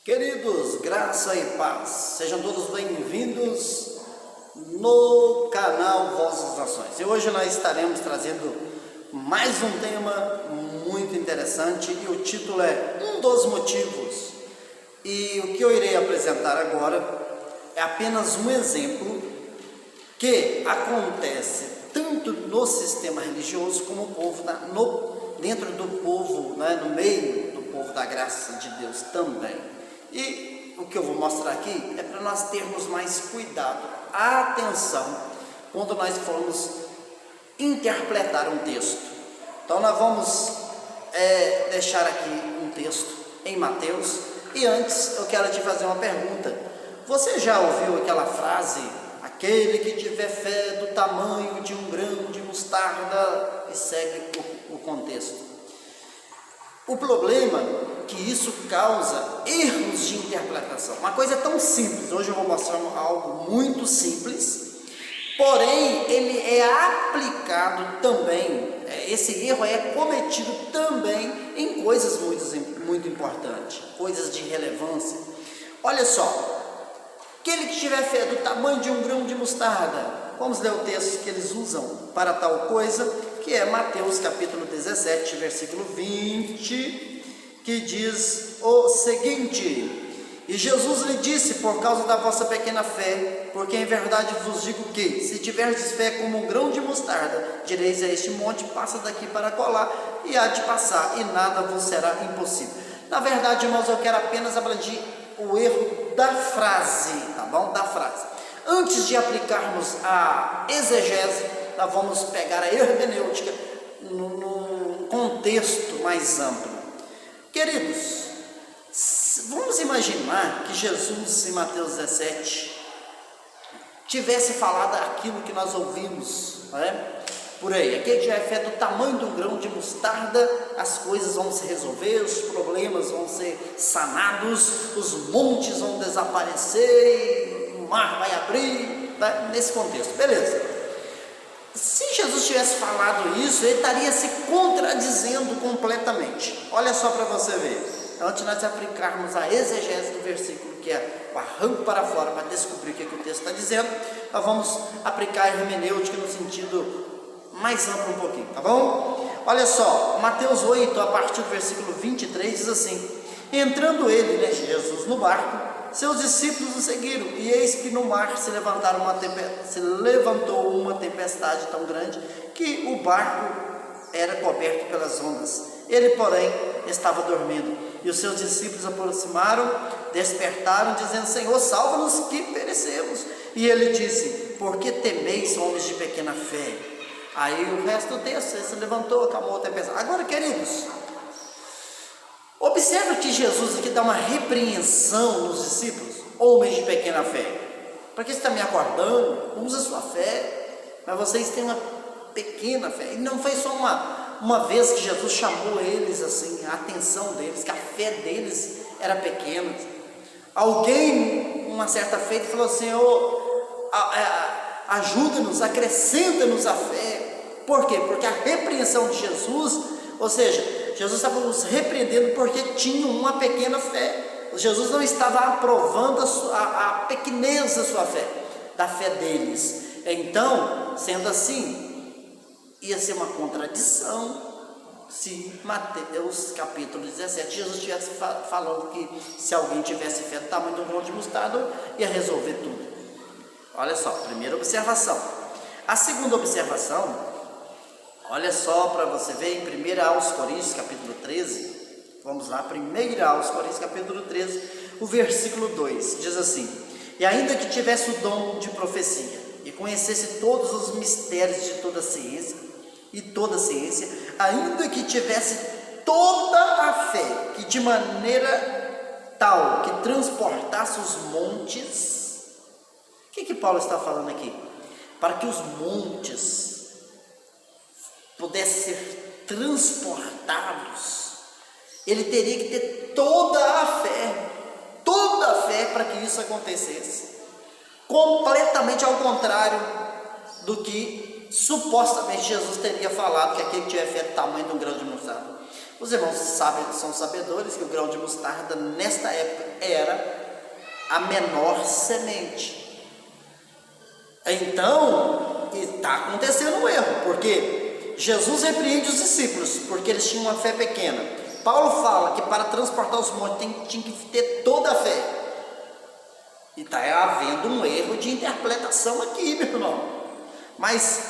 Queridos, graça e paz, sejam todos bem-vindos no canal Voz das Nações. E hoje nós estaremos trazendo mais um tema muito interessante e o título é Um dos Motivos. E o que eu irei apresentar agora é apenas um exemplo que acontece tanto no sistema religioso como o povo dentro do povo, no meio do povo da graça de Deus também. E o que eu vou mostrar aqui é para nós termos mais cuidado, atenção, quando nós formos interpretar um texto. Então nós vamos deixar aqui um texto em Mateus. E antes eu quero te fazer uma pergunta. Você já ouviu aquela frase: aquele que tiver fé do tamanho de um grão de mostarda, e segue o contexto? O problema é que isso causa erros de interpretação. Uma coisa tão simples, hoje eu vou mostrar algo muito simples, porém ele é aplicado também, esse erro é cometido também em coisas muito importantes, coisas de relevância. Olha só, aquele que tiver fé do tamanho de um grão de mostarda, vamos ler o texto que eles usam para tal coisa, que é Mateus capítulo 17, versículo 20, que diz o seguinte: E Jesus lhe disse, por causa da vossa pequena fé, porque em verdade vos digo que, se tiverdes fé como um grão de mostarda, direis a este monte, passa daqui para colar, e há de passar, e nada vos será impossível. Na verdade, irmãos, eu quero apenas abranger o erro da frase, tá bom? Da frase. Antes de aplicarmos a exegese, nós vamos pegar a hermenêutica no contexto mais amplo. Queridos, vamos imaginar que Jesus, em Mateus 17, tivesse falado aquilo que nós ouvimos, por aí: aquele que tiver fé do tamanho do grão de mostarda, as coisas vão se resolver, os problemas vão ser sanados, os montes vão desaparecer, o mar vai abrir, nesse contexto, beleza. Se Jesus tivesse falado isso, ele estaria se contradizendo completamente. Olha só para você ver, antes de nós aplicarmos a exegese do versículo, que é o arranco para fora, para descobrir o que o texto está dizendo, nós vamos aplicar a hermenêutica no sentido mais amplo um pouquinho, tá bom? Olha só, Mateus 8, a partir do versículo 23, diz assim: entrando ele, Jesus, no barco, seus discípulos o seguiram, e eis que no mar se levantou uma tempestade tão grande, que o barco era coberto pelas ondas. Ele, porém, estava dormindo, e os seus discípulos aproximaram, despertaram, dizendo: Senhor, salva-nos que perecemos. E ele disse: por que temeis, homens de pequena fé? Aí o resto do texto, ele se levantou, acalmou a tempestade. Agora, queridos, observa que Jesus aqui dá uma repreensão nos discípulos, homens de pequena fé. Para que você está me acordando? Usa a sua fé, mas vocês têm uma pequena fé. E não foi só uma vez que Jesus chamou eles assim, a atenção deles, que a fé deles era pequena. Alguém, uma certa feita, falou: Senhor, ajuda-nos, acrescenta-nos a fé. Por quê? Porque a repreensão de Jesus, ou seja, Jesus estava os repreendendo porque tinham uma pequena fé. Jesus não estava aprovando a pequenez da sua fé, da fé deles. Então, sendo assim, ia ser uma contradição se Mateus capítulo 17, Jesus estivesse falando que se alguém tivesse fé do tamanho de um grão de mostarda, ia resolver tudo. Olha só, primeira observação. A segunda observação, olha só para você ver em 1 aos Coríntios capítulo 13, vamos lá, 1 aos Coríntios capítulo 13, o versículo 2, diz assim: e ainda que tivesse o dom de profecia, e conhecesse todos os mistérios de toda a ciência, ainda que tivesse toda a fé, que de maneira tal que transportasse os montes. O que Paulo está falando aqui? Para que os montes pudessem ser transportados, ele teria que ter toda a fé para que isso acontecesse, completamente ao contrário do que supostamente Jesus teria falado, que aquele que tiver fé do tamanho de um grão de mostarda. Os irmãos são sabedores que o grão de mostarda, nesta época, era a menor semente. Então, está acontecendo um erro, porque Jesus repreende os discípulos, porque eles tinham uma fé pequena. Paulo fala que para transportar os montes tinha que ter toda a fé. E está havendo um erro de interpretação aqui, meu irmão. Mas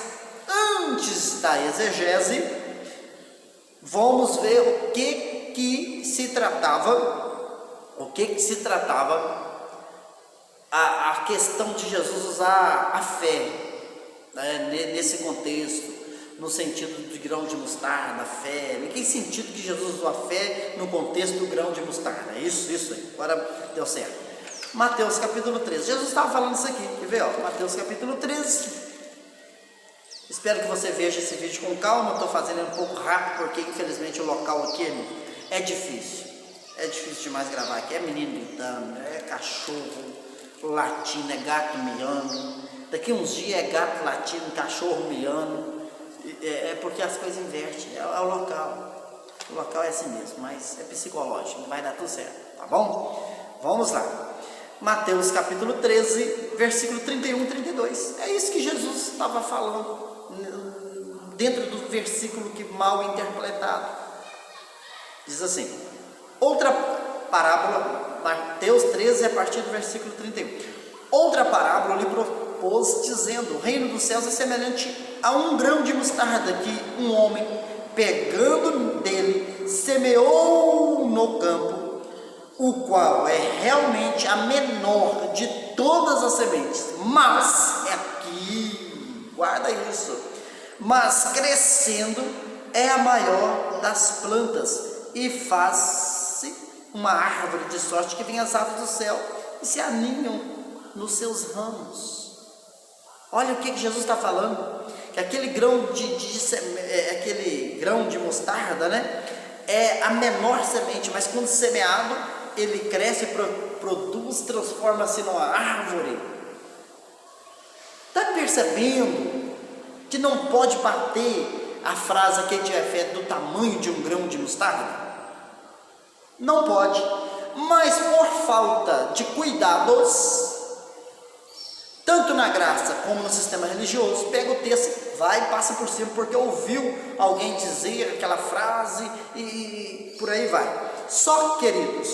antes da exegese, vamos ver o que se tratava a questão de Jesus usar a fé, né, nesse contexto, no sentido de grão de mostarda, fé. Em que sentido que Jesus usou a fé no contexto do grão de mostarda? Isso aí, agora deu certo. Mateus capítulo 13, Jesus estava falando isso aqui, quer ver? Mateus capítulo 13, espero que você veja esse vídeo com calma. Estou fazendo um pouco rápido, porque infelizmente o local aqui é difícil demais gravar aqui. É menino gritando, é cachorro latindo, é gato miando. Daqui uns dias é gato latindo, cachorro miando. É porque as coisas invertem, é o local. O local é assim mesmo, mas é psicológico, vai dar tudo certo, tá bom? Vamos lá. Mateus capítulo 13, versículo 31 e 32. É isso que Jesus estava falando, dentro do versículo que mal interpretado. Diz assim: outra parábola, Mateus 13, a partir do versículo 31. Outra parábola lhe propôs, dizendo: o reino dos céus é semelhante a um grão de mostarda que um homem, pegando dele, semeou no campo, o qual é realmente a menor de todas as sementes, mas é aqui, guarda isso, mas crescendo é a maior das plantas, e faz-se uma árvore de sorte que vem as aves do céu e se aninham nos seus ramos. Olha o que Jesus está falando, que aquele grão aquele grão de mostarda, né, é a menor semente, mas quando semeado, ele cresce, produz, transforma-se numa árvore. Está percebendo que não pode bater a frase: quem tiver fé do tamanho de um grão de mostarda? Não pode. Mas por falta de cuidados, tanto na graça como no sistema religioso, pega o texto, vai e passa por cima, porque ouviu alguém dizer aquela frase e por aí vai. Só, queridos,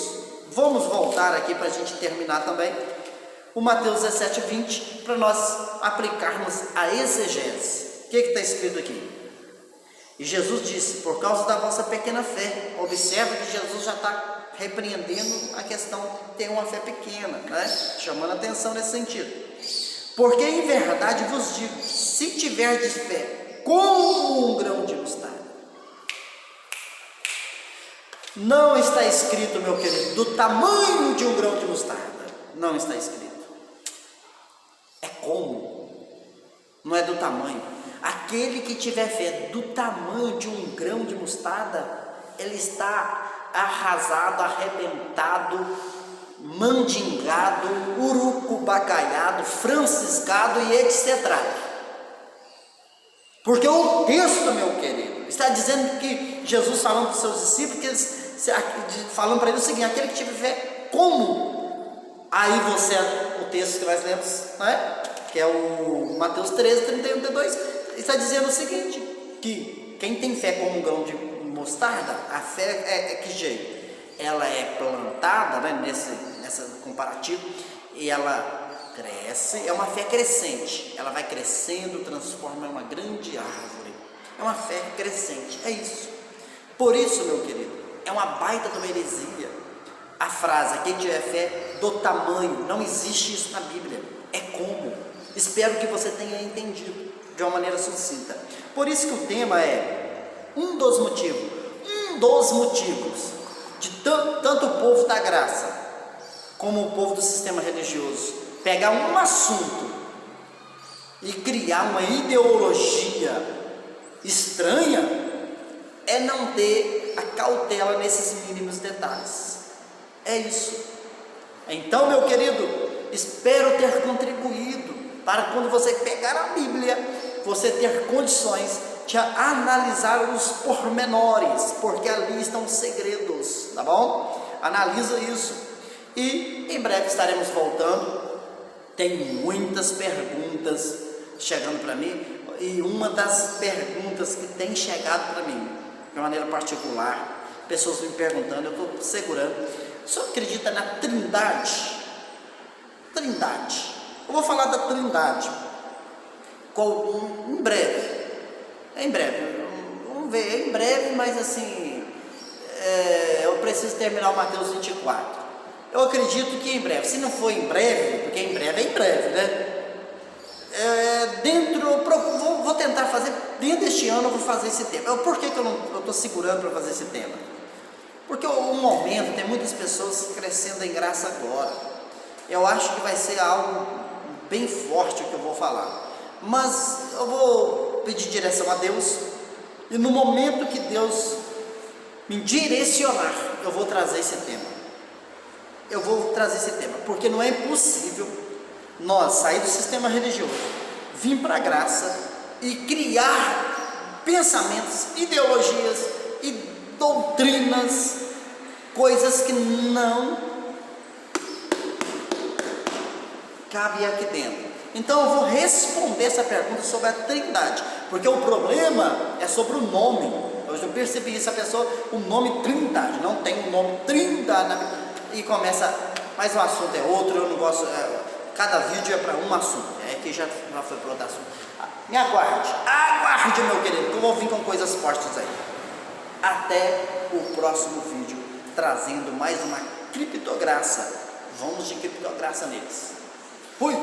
vamos voltar aqui para a gente terminar também o Mateus 17, 20, para nós aplicarmos a exegese. O que está escrito aqui? E Jesus disse: por causa da vossa pequena fé. Observa que Jesus já está repreendendo a questão de ter uma fé pequena, né? Chamando a atenção nesse sentido. Porque em verdade vos digo, se tiverdes fé como um grão de mostarda. Não está escrito, meu querido, do tamanho de um grão de mostarda. Não está escrito. É como. Não é do tamanho. Aquele que tiver fé do tamanho de um grão de mostarda, ele está arrasado, arrebentado, mandingado, urucubacaiado, franciscado e etc. Porque o texto, meu querido, está dizendo que Jesus falando para os seus discípulos, que eles, falando para eles o seguinte: aquele que tiver fé, como? Aí você, o texto que nós lemos, né, que é o Mateus 13, 31, 32, está dizendo o seguinte: que quem tem fé como um grão de mostarda, a fé é que jeito? Ela é plantada, né, nessa comparativo, e ela cresce, é uma fé crescente, ela vai crescendo, transforma em uma grande árvore, é uma fé crescente, é isso. Por isso, meu querido, é uma baita de uma heresia a frase: quem tiver fé do tamanho. Não existe isso na Bíblia, é como. Espero que você tenha entendido de uma maneira sucinta. Por isso que o tema é um dos motivos de tanto o povo da graça como o povo do sistema religioso pegar um assunto e criar uma ideologia estranha, é não ter a cautela nesses mínimos detalhes. É isso. Então, meu querido, espero ter contribuído para, quando você pegar a Bíblia, você ter condições de analisar os pormenores, porque ali estão os segredos, tá bom? Analisa isso. E em breve estaremos voltando. Tem muitas perguntas chegando para mim, e uma das perguntas que tem chegado para mim, de maneira particular, pessoas me perguntando, eu estou segurando: o senhor acredita na Trindade? Trindade. Eu vou falar da Trindade em breve. Em breve. Vamos ver, em breve, mas assim, eu preciso terminar o Mateus 24. Eu acredito que em breve. Se não for em breve, porque em breve, né? Vou tentar fazer, dentro deste ano eu vou fazer esse tema. Por que eu estou segurando para fazer esse tema? Porque o momento, tem muitas pessoas crescendo em graça agora. Eu acho que vai ser algo bem forte o que eu vou falar. Mas eu vou pedir direção a Deus, e no momento que Deus me direcionar, eu vou trazer esse tema. Eu vou trazer esse tema, porque não é impossível nós sair do sistema religioso, vir para a graça e criar pensamentos, ideologias e doutrinas, coisas que não cabem aqui dentro. Então eu vou responder essa pergunta sobre a Trindade, porque o problema é sobre o nome. Eu já percebi isso, a pessoa, o nome Trindade, não tem o nome Trindade, e começa, mas o assunto é outro, eu não gosto, cada vídeo é para um assunto, que já foi para outro assunto. Me aguarde, meu querido, que eu vou vir com coisas fortes aí. Até o próximo vídeo, trazendo mais uma criptograça. Vamos de criptograça neles. Fui!